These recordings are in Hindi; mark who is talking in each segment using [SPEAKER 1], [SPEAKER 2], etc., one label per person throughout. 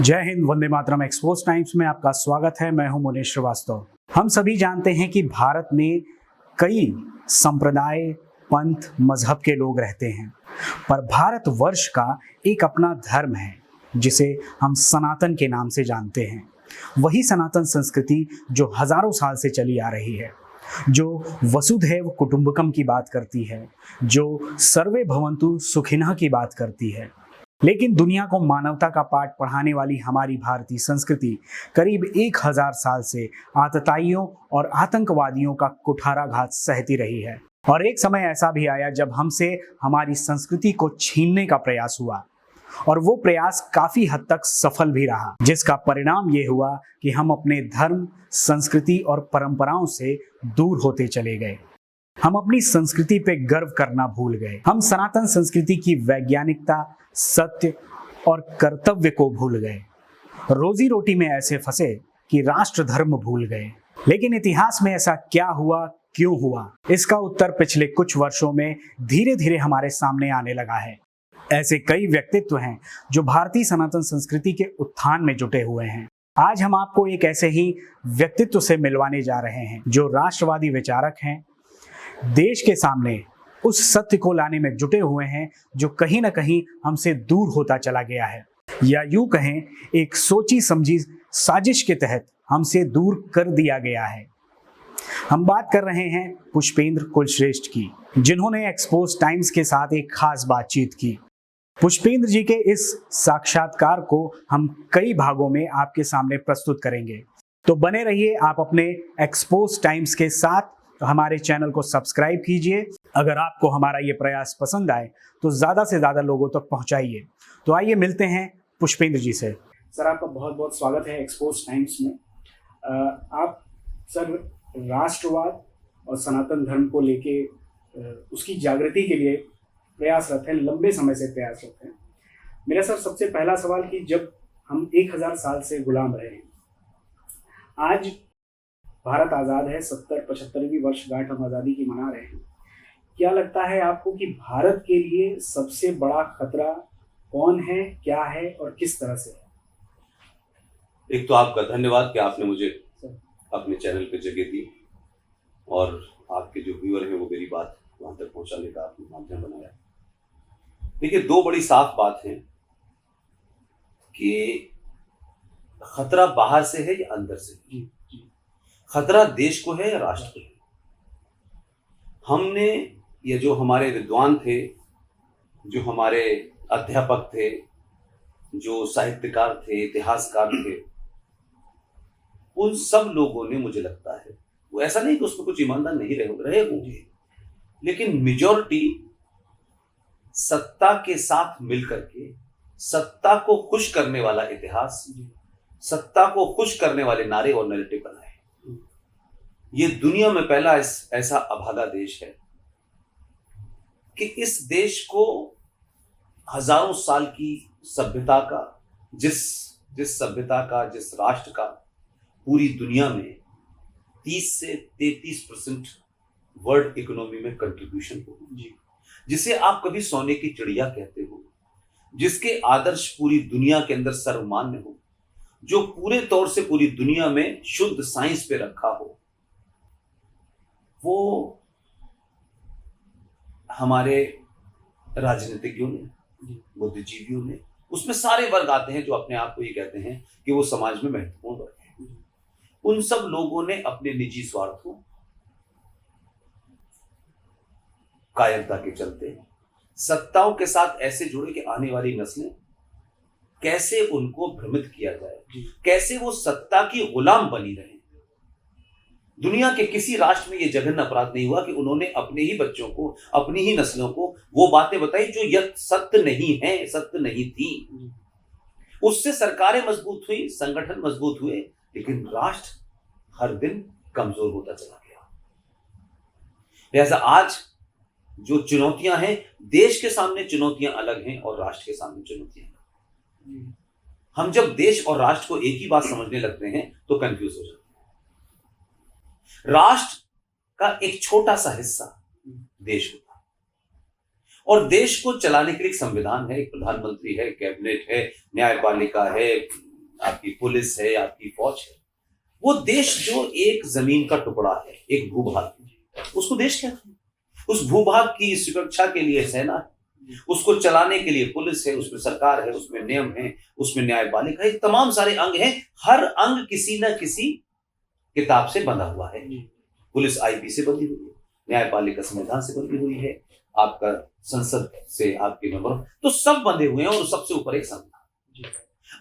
[SPEAKER 1] जय हिंद, वंदे मातरम। एक्सपोज टाइम्स में आपका स्वागत है। मैं हूं मुनीश श्रीवास्तव। हम सभी जानते हैं कि भारत में कई संप्रदाय, पंथ, मजहब के लोग रहते हैं, पर भारतवर्ष का एक अपना धर्म है जिसे हम सनातन के नाम से जानते हैं। वही सनातन संस्कृति जो हजारों साल से चली आ रही है, जो वसुधैव कुटुंबकम की बात करती है, जो सर्वे भवन्तु सुखिनः की बात करती है। लेकिन दुनिया को मानवता का पाठ पढ़ाने वाली हमारी भारतीय संस्कृति करीब 1000 साल से आतताइयों और आतंकवादियों का कुठाराघात सहती रही है। और एक समय ऐसा भी आया जब हमसे हमारी संस्कृति को छीनने का प्रयास हुआ, और वो प्रयास काफी हद तक सफल भी रहा, जिसका परिणाम ये हुआ कि हम अपने धर्म, संस्कृति और परंपराओं से दूर होते चले गए। हम अपनी संस्कृति पे गर्व करना भूल गए। हम सनातन संस्कृति की वैज्ञानिकता, सत्य और कर्तव्य को भूल गए। रोजी रोटी में ऐसे फंसे कि राष्ट्र धर्म भूल गए। लेकिन इतिहास में ऐसा क्या हुआ, क्यों हुआ, इसका उत्तर पिछले कुछ वर्षों में धीरे धीरे हमारे सामने आने लगा है। ऐसे कई व्यक्तित्व हैं जो भारतीय सनातन संस्कृति के उत्थान में जुटे हुए हैं। आज हम आपको एक ऐसे ही व्यक्तित्व से मिलवाने जा रहे हैं जो राष्ट्रवादी विचारक हैं, देश के सामने उस सत्य को लाने में जुटे हुए हैं जो कहीं ना कहीं हमसे दूर होता चला गया है, या यूं कहें एक सोची समझी साजिश के तहत हमसे दूर कर दिया गया है। हम बात कर रहे हैं पुष्पेंद्र कुलश्रेष्ठ की, जिन्होंने एक्सपोज टाइम्स के साथ एक खास बातचीत की। पुष्पेंद्र जी के इस साक्षात्कार को हम कई भागों में आपके सामने प्रस्तुत करेंगे, तो बने रहिए आप अपने एक्सपोज टाइम्स के साथ। हमारे चैनल को सब्सक्राइब कीजिए। अगर आपको हमारा ये प्रयास पसंद आए तो ज़्यादा से ज़्यादा लोगों तक पहुंचाइए। तो आइए मिलते हैं पुष्पेंद्र जी से। सर, आपका बहुत बहुत स्वागत है एक्सपोज टाइम्स में। आप सर राष्ट्रवाद और सनातन धर्म को लेके उसकी जागृति के लिए प्रयासरत हैं, लंबे समय से प्रयासरत हैं। मेरा सर सबसे पहला सवाल कि जब हम 1000 साल से गुलाम रहे हैं, आज भारत आज़ाद है, 70-75वीं वर्षगांठ हम आज़ादी की मना रहे हैं। क्या लगता है आपको कि भारत के लिए सबसे बड़ा खतरा कौन है, क्या है और किस तरह से है?
[SPEAKER 2] एक तो आपका धन्यवाद कि आपने मुझे अपने चैनल पे जगह दी, और आपके जो व्यूअर हैं वो मेरी बात वहां तक पहुंचाने का आपने माध्यम बनाया। देखिए, दो बड़ी साफ बात है कि खतरा बाहर से है या अंदर से है। खतरा देश को है या राष्ट्र को है। हमने, ये जो हमारे विद्वान थे, जो हमारे अध्यापक थे, जो साहित्यकार थे, इतिहासकार थे, उन सब लोगों ने, मुझे लगता है, वो ऐसा नहीं कि उसमें कुछ ईमानदार नहीं रहे होंगे, लेकिन मेजॉरिटी सत्ता के साथ मिलकर के सत्ता को खुश करने वाला इतिहास, सत्ता को खुश करने वाले नारे और नैरेटिव बनाए। ये दुनिया में पहला ऐसा अभागा देश है कि इस देश को हजारों साल की सभ्यता का, जिस सभ्यता का, जिस राष्ट्र का पूरी दुनिया में 30 से 33% वर्ल्ड इकोनॉमी में कंट्रीब्यूशन हो, जिसे आप कभी सोने की चिड़िया कहते हो, जिसके आदर्श पूरी दुनिया के अंदर सर्वमान्य हो, जो पूरे तौर से पूरी दुनिया में शुद्ध साइंस पे रखा हो, वो हमारे राजनीतिज्ञों ने, बुद्धिजीवियों ने, उसमें सारे वर्ग आते हैं जो अपने आप को ये कहते हैं कि वो समाज में महत्वपूर्ण वर्ग है। उन सब लोगों ने अपने निजी स्वार्थों, कायरता के चलते सत्ताओं के साथ ऐसे जुड़े कि आने वाली नस्लें कैसे उनको भ्रमित किया जाए, कैसे वो सत्ता की गुलाम बनी रहे। दुनिया के किसी राष्ट्र में ये जघन्य अपराध नहीं हुआ कि उन्होंने अपने ही बच्चों को, अपनी ही नस्लों को वो बातें बताई जो यह सत्य नहीं है, सत्य नहीं थी। उससे सरकारें मजबूत हुई, संगठन मजबूत हुए, लेकिन राष्ट्र हर दिन कमजोर होता चला गया। लिहाजा आज जो चुनौतियां हैं, देश के सामने चुनौतियां अलग हैं और राष्ट्र के सामने चुनौतियां अलग। हम जब देश और राष्ट्र को एक ही बात समझने लगते हैं तो कंफ्यूज हो जाते हैं। राष्ट्र का एक छोटा सा हिस्सा देश होता है, और देश को चलाने के लिए एक संविधान है, एक प्रधानमंत्री है, कैबिनेट है, न्यायपालिका है, आपकी पुलिस है, आपकी फौज है, वो देश जो एक जमीन का टुकड़ा है, एक भूभाग, उसको देश कहते हैं। उस भूभाग की सुरक्षा के लिए सेना है, उसको चलाने के लिए पुलिस है, उसमें सरकार है, उसमें नियम है, उसमें न्यायपालिका है, तमाम सारे अंग हैं। हर अंग किसी न किसी किताब से बंधा हुआ है। पुलिस आईपी से बंधी हुई है, न्यायपालिका संविधान से बंधी हुई है, आपका संसद से आपके मेंबर, तो सब बंधे हुए हैं और सबसे ऊपर एक संविधान।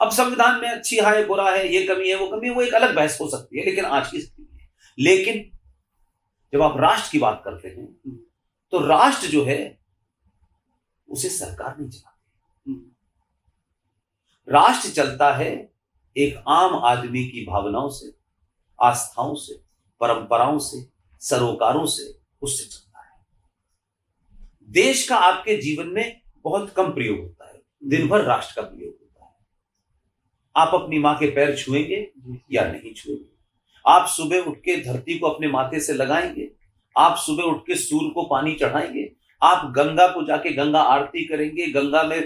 [SPEAKER 2] अब संविधान में अच्छी है, बुरा है, ये कमी है, वो कमी है, वो एक अलग बहस हो सकती है, लेकिन आज की स्थिति में, लेकिन जब आप राष्ट्र की बात करते हैं तो राष्ट्र जो है उसे सरकार नहीं चलाती। राष्ट्र चलता है एक आम आदमी की भावनाओं से, आस्थाओं से, परंपराओं से, सरोकारों से, उससे चलता है। देश का आपके जीवन में बहुत कम प्रयोग होता है, दिन भर राष्ट्र का प्रयोग होता है। आप अपनी मां के पैर छुएंगे या नहीं छुएंगे? आप सुबह उठ के धरती को अपने माथे से लगाएंगे? आप सुबह उठ के सूर्य को पानी चढ़ाएंगे? आप गंगा को जाके गंगा आरती करेंगे, गंगा में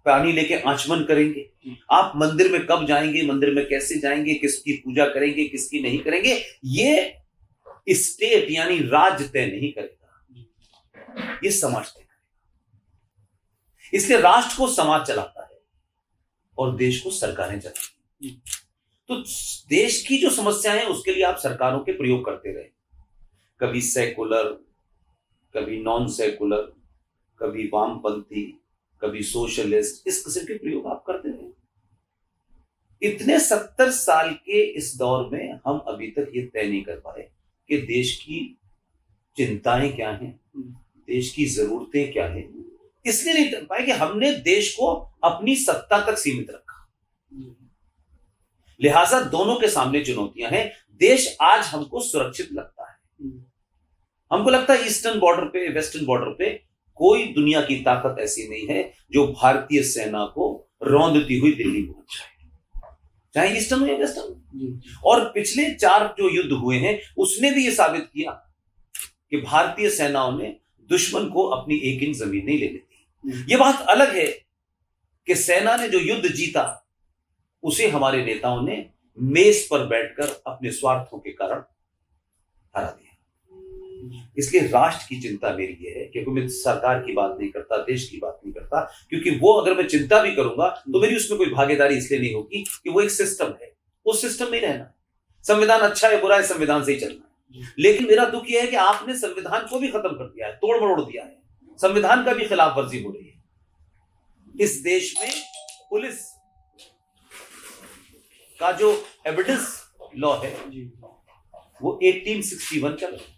[SPEAKER 2] पानी लेके आचमन करेंगे? आप मंदिर में कब जाएंगे, मंदिर में कैसे जाएंगे, किसकी पूजा करेंगे, किसकी नहीं करेंगे, ये स्टेट यानी राज्य तय नहीं करेगा, ये समाज तय करेगा। इसलिए राष्ट्र को समाज चलाता है और देश को सरकारें चलाती हैं। तो देश की जो समस्याएं हैं उसके लिए आप सरकारों के प्रयोग करते रहे, कभी सेकुलर, कभी नॉन सेकुलर, कभी वामपंथी, कभी सोशलिस्ट, इस किस्म के प्रयोग आप करते रहे। इतने 70 साल के इस दौर में हम अभी तक ये तय नहीं कर पाए कि देश की चिंताएं क्या हैं, देश की जरूरतें क्या हैं। इसलिए नहीं कर पाए कि हमने देश को अपनी सत्ता तक सीमित रखा। लिहाजा दोनों के सामने चुनौतियां हैं। देश आज हमको सुरक्षित लगता है, हमको लगता है ईस्टर्न बॉर्डर पे, वेस्टर्न बॉर्डर पे कोई दुनिया की ताकत ऐसी नहीं है जो भारतीय सेना को रौंदती हुई दिल्ली पहुंच जाए, चाहे ईस्टर्न हो या वेस्टर्न। और पिछले 4 जो युद्ध हुए हैं उसने भी यह साबित किया कि भारतीय सेनाओं ने दुश्मन को अपनी 1 इंच जमीन नहीं लेने दी। यह बात अलग है कि सेना ने जो युद्ध जीता उसे हमारे नेताओं ने मेज पर बैठकर अपने स्वार्थों के कारण हरा दिया। इसलिए राष्ट्र की चिंता मेरी ये है, क्योंकि मैं सरकार की बात नहीं करता, देश की बात नहीं करता, क्योंकि वो अगर मैं चिंता भी करूंगा तो मेरी उसमें कोई भागीदारी इसलिए नहीं होगी कि वो एक सिस्टम है, उस सिस्टम में रहना है। संविधान अच्छा है, बुरा है, संविधान से ही चलना है। लेकिन मेरा दुख यह है कि आपने संविधान को भी खत्म कर दिया है, तोड़ मरोड़ दिया है, संविधान का भी खिलाफ वर्जी हो रही है। इस देश में पुलिस का जो एविडेंस लॉ है वो 1861 चल रहा है,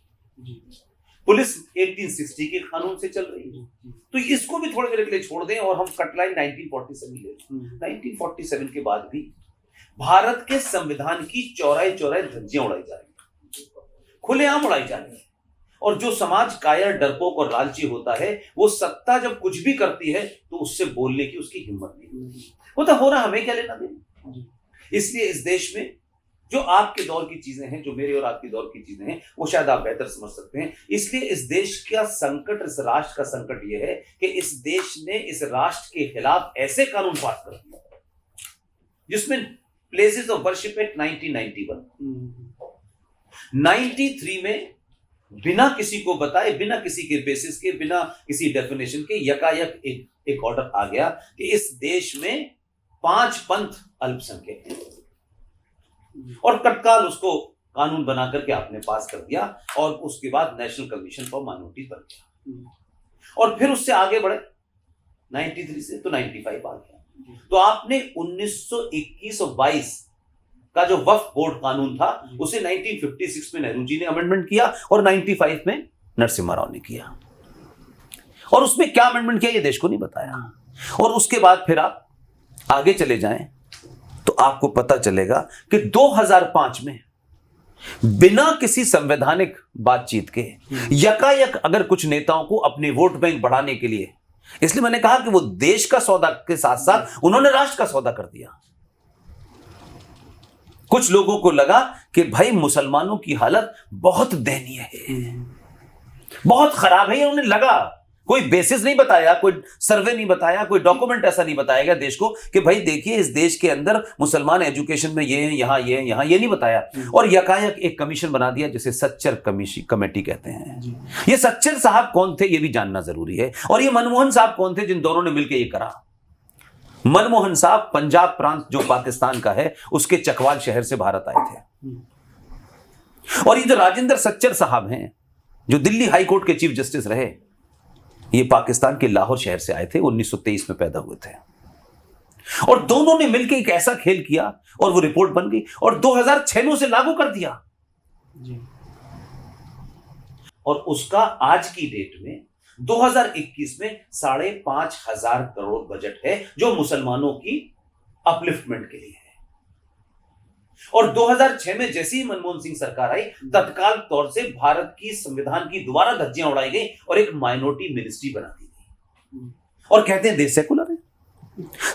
[SPEAKER 2] पुलिस 1860 के कानून से चल रही है। तो इसको भी थोड़े देर के लिए छोड़ दें और हम कटलाइन 1947 ले लें। 1947 के बाद भी भारत के संविधान की चौराहे चौराहे धज्जियां उड़ाई जा रही, खुलेआम उड़ाई जा रही है। और जो समाज कायर, डरपोक और लालची होता है वो सत्ता जब कुछ भी करती है तो उससे बोलने की उसकी हिम्मत नहीं होता। हो रहा, हमें क्या लेना देना। इसलिए इस देश में जो आपके दौर की चीजें हैं, जो मेरे और आपके दौर की चीजें हैं, वो शायद आप बेहतर समझ सकते हैं। इसलिए इस देश का संकट, इस राष्ट्र का संकट ये है कि इस देश ने इस राष्ट्र के खिलाफ ऐसे कानून पास कर दिए जिसमें प्लेसेस ऑफ वर्शिप एक्ट 1991, 93 में बिना किसी को बताए, बिना किसी के बेसिस के, बिना किसी डेफिनेशन के यकायक एक ऑर्डर आ गया कि इस देश में 5 पंथ अल्पसंख्यक हैं और तत्काल उसको कानून बना करके आपने पास कर दिया और उसके बाद नेशनल कमीशन फॉर माइनॉरिटीज बन गया। और फिर उससे आगे बढ़े 93 से तो 95 आ गया। तो आपने 1921 और 22 का जो वक्फ बोर्ड कानून था उसे 1956 में नेहरू जी ने अमेंडमेंट किया और 95 में नरसिम्हा राव ने किया। और उसमें क्या अमेंडमेंट किया ये देश को नहीं बताया। और उसके बाद फिर आप आगे चले जाएं तो आपको पता चलेगा कि 2005 में बिना किसी संवैधानिक बातचीत के यकायक अगर कुछ नेताओं को अपने वोट बैंक बढ़ाने के लिए, इसलिए मैंने कहा कि वो देश का सौदा के साथ साथ उन्होंने राष्ट्र का सौदा कर दिया। कुछ लोगों को लगा कि भाई मुसलमानों की हालत बहुत दयनीय है, बहुत खराब है, उन्हें लगा कोई बेसिस नहीं बताया, कोई सर्वे नहीं बताया, कोई डॉक्यूमेंट ऐसा नहीं बताया गया देश को कि भाई देखिए इस देश के अंदर मुसलमान एजुकेशन में ये है, यहाँ ये है, यहाँ ये नहीं बताया। और यकायक एक कमीशन बना दिया जिसे सच्चर कमेटी कहते हैं। ये सच्चर साहब कौन थे ये भी जानना जरूरी है। और ये मनमोहन साहब कौन थे जिन दोनों ने मिलकर ये करा। मनमोहन साहब पंजाब प्रांत जो पाकिस्तान का है उसके चकवाल शहर से भारत आए थे। और ये जो राजेंद्र सच्चर साहब हैं जो दिल्ली हाई कोर्ट के चीफ जस्टिस रहे, ये पाकिस्तान के लाहौर शहर से आए थे, 1923 में पैदा हुए थे। और दोनों ने मिलकर एक ऐसा खेल किया और वो रिपोर्ट बन गई और 2006 में उसे लागू कर दिया जी। और उसका आज की डेट में 2021 में 5,500 करोड़ बजट है जो मुसलमानों की अपलिफ्टमेंट के लिए है। और 2006 में जैसे ही मनमोहन सिंह सरकार आई, तत्काल तौर से भारत की संविधान की दोबारा धज्जियां उड़ाई गई और एक माइनॉरिटी मिनिस्ट्री बना दी गई। और कहते हैं देश सेकुलर है,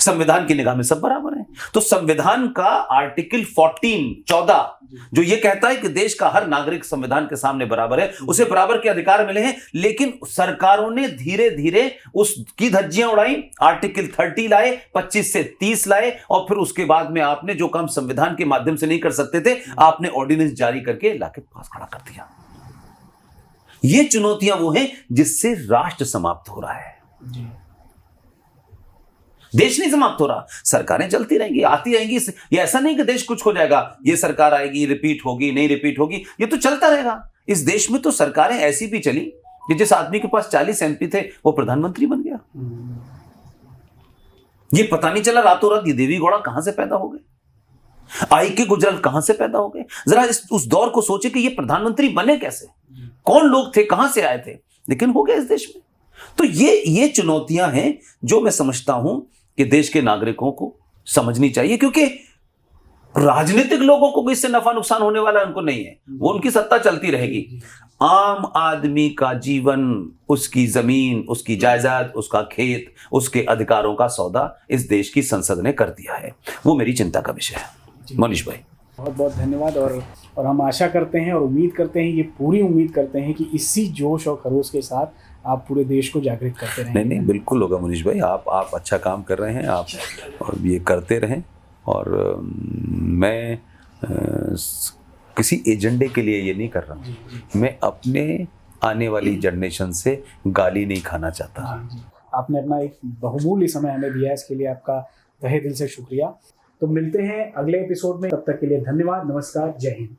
[SPEAKER 2] संविधान की निगाह में सब बराबर है। तो संविधान का आर्टिकल 14 जो ये कहता है कि देश का हर नागरिक संविधान के सामने बराबर है, उसे बराबर के अधिकार मिले हैं, लेकिन सरकारों ने धीरे धीरे उसकी धज्जियां उड़ाई। आर्टिकल 30 लाए, 25 से 30 लाए और फिर उसके बाद में आपने जो काम संविधान के माध्यम से नहीं कर सकते थे, आपने ऑर्डिनेंस जारी करके लाके पास खड़ा कर दिया। ये चुनौतियां वो हैं जिससे राष्ट्र समाप्त हो रहा है जी। देश नहीं समाप्त हो रहा, सरकारें चलती रहेंगी, आती रहेंगी। ये ऐसा नहीं कि देश कुछ हो जाएगा, ये सरकार आएगी, रिपीट होगी, नहीं रिपीट होगी, ये तो चलता रहेगा। इस देश में तो सरकारें ऐसी भी चली कि जिस आदमी के पास 40 MP थे वो प्रधानमंत्री बन गया। ये पता नहीं चला रातों रात ये देवी गौड़ा कहां से पैदा हो गए, आई के गुजराल कहां से पैदा हो गए। जरा उस दौर को सोचे कि ये प्रधानमंत्री बने कैसे, कौन लोग थे, कहां से आए थे, लेकिन हो गए इस देश में। तो ये चुनौतियां हैं जो मैं समझता हूं कि देश के नागरिकों को समझनी चाहिए, क्योंकि राजनीतिक लोगों को इससे नफा नुकसान होने वाला उनको नहीं है, वो उनकी सत्ता चलती रहेगी। आम आदमी का जीवन, उसकी जमीन, उसकी जायदाद, उसका खेत, उसके अधिकारों का सौदा इस देश की संसद ने कर दिया है। वो मेरी चिंता का विषय है। मनीष भाई
[SPEAKER 1] बहुत बहुत धन्यवाद। और हम आशा करते हैं और उम्मीद करते हैं, ये पूरी उम्मीद करते हैं कि इसी जोश और खरोश के साथ आप पूरे देश को जागृत करते रहें।
[SPEAKER 2] नहीं, बिल्कुल होगा मनीष भाई, आप अच्छा काम कर रहे हैं, आप और ये करते रहें। और मैं किसी एजेंडे के लिए ये नहीं कर रहा हूँ, मैं अपने आने वाली जनरेशन से गाली नहीं खाना चाहता।
[SPEAKER 1] आपने अपना एक बहुमूल्य समय हमें दिया, इसके लिए आपका तहे दिल से शुक्रिया। तो मिलते हैं अगले एपिसोड में, तब तक के लिए धन्यवाद, नमस्कार, जय हिंद।